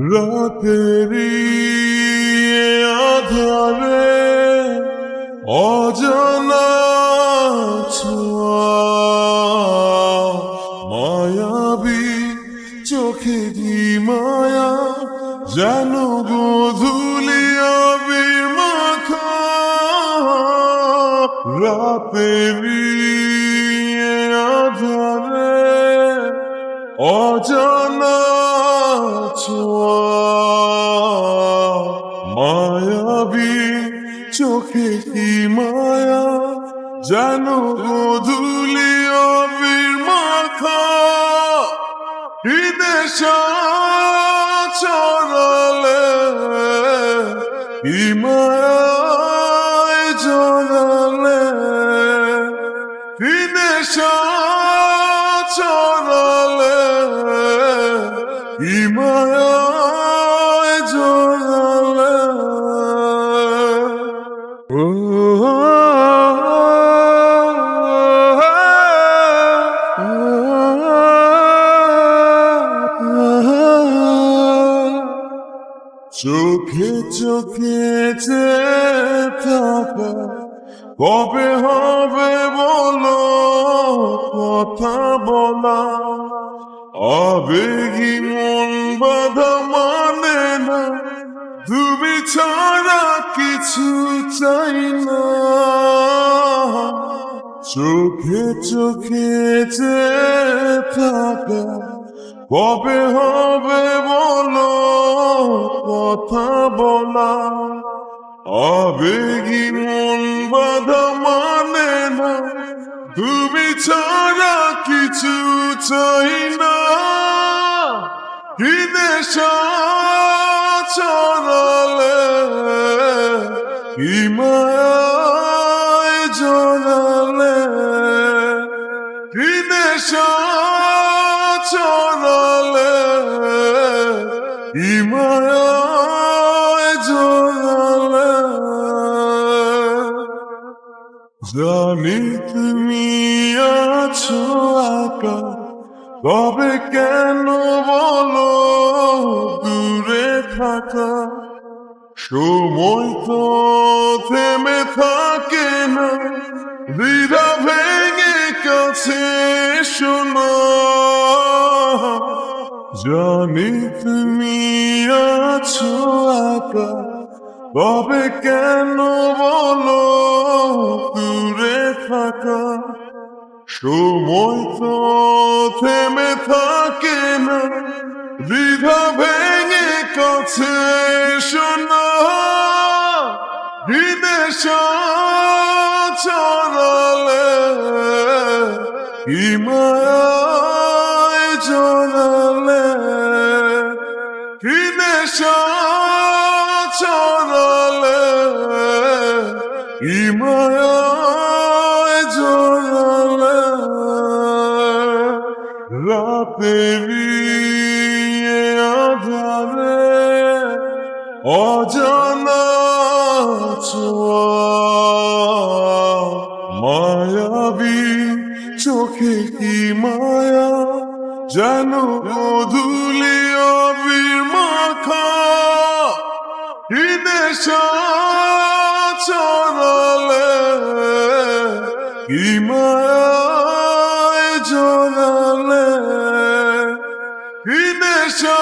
রাতেরি আধারে অজানা ছোঁয়া মায়াবী চোখে কি মায়া যেন গোধূলি আবির মাখা রাতেরি আধারে অজানা ছোঁয়া মায়াবী চোখে কি মায়া যেন গোধূলি আবির মাখা নেশা চরালে কি মায়ায় জড়ালে নেশা চরালে কি মায়ায় জড়ালে চোখে চোখে থাকা কবে হবে বলো কথা বলা আবেগী মন বাধা মানে না তুমি ছাড়া কিছু চাই না চোখে চোখে থাকা কবে হবে বলো কথা বলা আবেগী মন বাধা মানে না তুমি ছাড়া কিছু চাই না কি নেশা চরালে কি মায়ায় জড়ালে কি নেশা চরালে কি মায়ায় জড়ালে জানি তুমি আছো একা তবে কেন বলো দূরে থাকা সময় তো থেমে থাকে না দ্বিধা ভেঙে কাছে শোনা জানি তুমি আছো একা তবে কেন বলো দূরে থাকা সময় তো থেমে থাকে না দ্বিধা ভেঙে কাছে শোনা নেশা চরালে কি মায়ায় জড়ালে কি নেশা চরালে কি মায়ায় জড়ালে রাতেরি আধারে অজানা ছোঁয়া মায়াবী চোখে কি মায়া যেন গোধূলি আবির মাখা কি নেশা চরালে কি মায়ায় জড়ালে কি নেশা